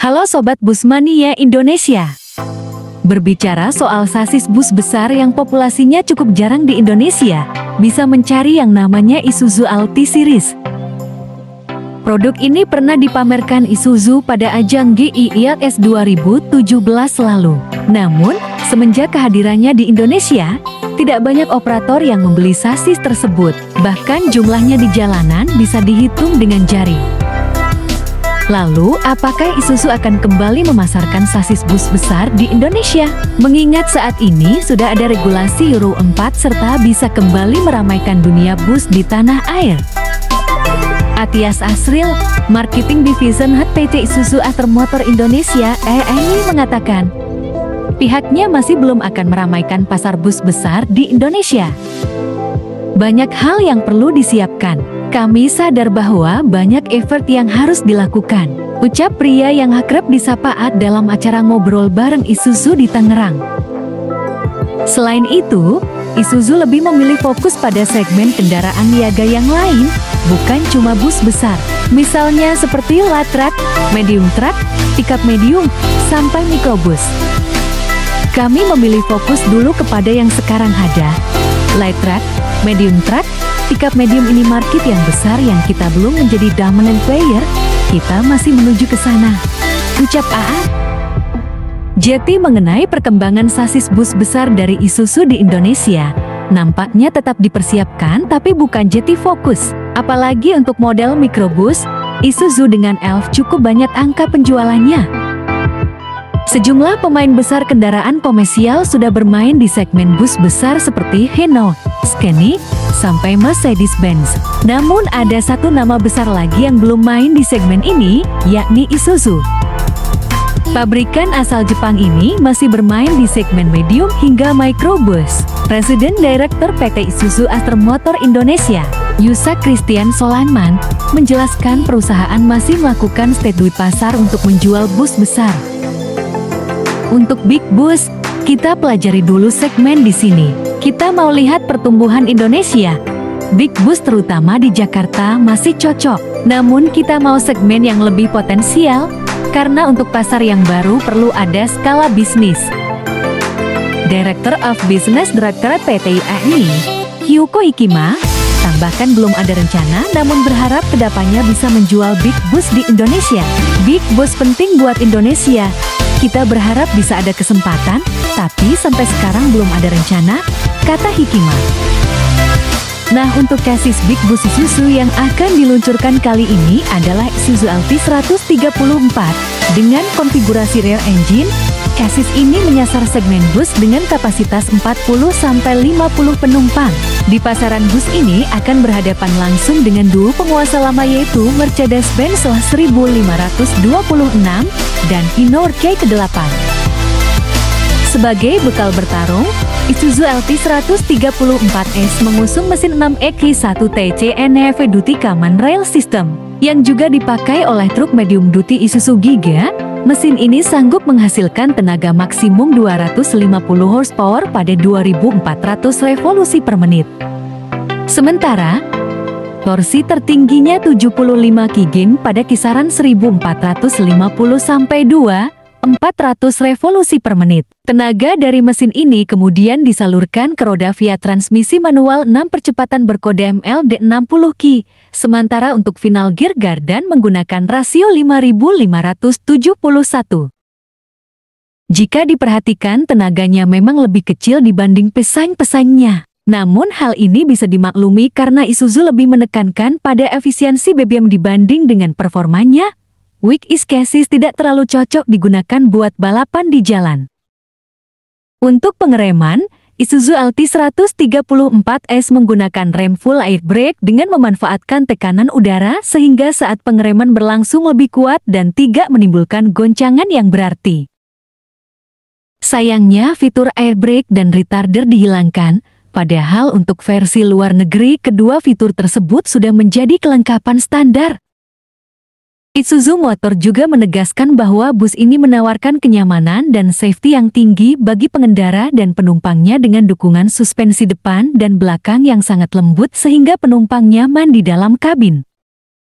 Halo Sobat Bus Mania Indonesia. Berbicara soal sasis bus besar yang populasinya cukup jarang di Indonesia, bisa mencari yang namanya Isuzu Alti Series. Produk ini pernah dipamerkan Isuzu pada ajang GIIAS 2017 lalu. Namun, semenjak kehadirannya di Indonesia, tidak banyak operator yang membeli sasis tersebut. Bahkan jumlahnya di jalanan bisa dihitung dengan jari. Lalu, apakah Isuzu akan kembali memasarkan sasis bus besar di Indonesia? Mengingat saat ini sudah ada regulasi Euro 4 serta bisa kembali meramaikan dunia bus di tanah air. Atias Asril, Marketing Division Head PT Isuzu Aftermotor Indonesia (EMI) mengatakan, pihaknya masih belum akan meramaikan pasar bus besar di Indonesia. Banyak hal yang perlu disiapkan. Kami sadar bahwa banyak effort yang harus dilakukan, ucap pria yang akrab disapa Ad dalam acara ngobrol bareng Isuzu di Tangerang. Selain itu, Isuzu lebih memilih fokus pada segmen kendaraan niaga yang lain, bukan cuma bus besar. Misalnya seperti light truck, medium truck, pickup medium, sampai mikrobus. Kami memilih fokus dulu kepada yang sekarang ada. Light truck, medium truck, pickup medium ini market yang besar yang kita belum menjadi dominant player, kita masih menuju ke sana, ucap AA. Jeti mengenai perkembangan sasis bus besar dari Isuzu di Indonesia, nampaknya tetap dipersiapkan tapi bukan Jeti fokus. Apalagi untuk model mikrobus, Isuzu dengan Elf cukup banyak angka penjualannya. Sejumlah pemain besar kendaraan komersial sudah bermain di segmen bus besar seperti Renault, Scenic, sampai Mercedes-Benz. Namun ada satu nama besar lagi yang belum main di segmen ini, yakni Isuzu. Pabrikan asal Jepang ini masih bermain di segmen medium hingga microbus. Presiden Direktur PT Isuzu Aftermotor Indonesia, Yusak Christian Solanman, menjelaskan perusahaan masih melakukan studi pasar untuk menjual bus besar. Untuk big bus, kita pelajari dulu segmen di sini. Kita mau lihat pertumbuhan Indonesia. Big bus terutama di Jakarta masih cocok. Namun kita mau segmen yang lebih potensial, karena untuk pasar yang baru perlu ada skala bisnis. Director of Business Directorate PT EMI, Hyuko Ikima, tambahkan belum ada rencana namun berharap kedepannya bisa menjual big bus di Indonesia. Big bus penting buat Indonesia. Kita berharap bisa ada kesempatan, tapi sampai sekarang belum ada rencana, kata Hikima. Nah, untuk chassis big bus Isuzu yang akan diluncurkan kali ini adalah Isuzu Alti 134 dengan konfigurasi rear engine. Chassis ini menyasar segmen bus dengan kapasitas 40-50 penumpang. Di pasaran bus ini akan berhadapan langsung dengan duo penguasa lama yaitu Mercedes-Benz 1526 dan Inor K8. Sebagai bekal bertarung, Isuzu Alti 134S mengusung mesin 6EQ1 TCNEV Duty Common Rail System yang juga dipakai oleh truk medium duty Isuzu Giga. Mesin ini sanggup menghasilkan tenaga maksimum 250 horsepower pada 2400 revolusi per menit. Sementara, torsi tertingginya 75 kg pada kisaran 1450 sampai 2400 revolusi per menit. Tenaga dari mesin ini kemudian disalurkan ke roda via transmisi manual 6 percepatan berkode MLD60K. Sementara untuk final gear gardan menggunakan rasio 5571. Jika diperhatikan tenaganya memang lebih kecil dibanding pesaing-pesaingnya. Namun hal ini bisa dimaklumi karena Isuzu lebih menekankan pada efisiensi BBM dibanding dengan performanya. Weak is chassis tidak terlalu cocok digunakan buat balapan di jalan. Untuk pengereman, Isuzu Alti 134S menggunakan rem full air brake dengan memanfaatkan tekanan udara sehingga saat pengereman berlangsung lebih kuat dan tidak menimbulkan goncangan yang berarti. Sayangnya fitur air brake dan retarder dihilangkan, padahal untuk versi luar negeri kedua fitur tersebut sudah menjadi kelengkapan standar. Isuzu Motor juga menegaskan bahwa bus ini menawarkan kenyamanan dan safety yang tinggi bagi pengendara dan penumpangnya dengan dukungan suspensi depan dan belakang yang sangat lembut sehingga penumpang nyaman di dalam kabin.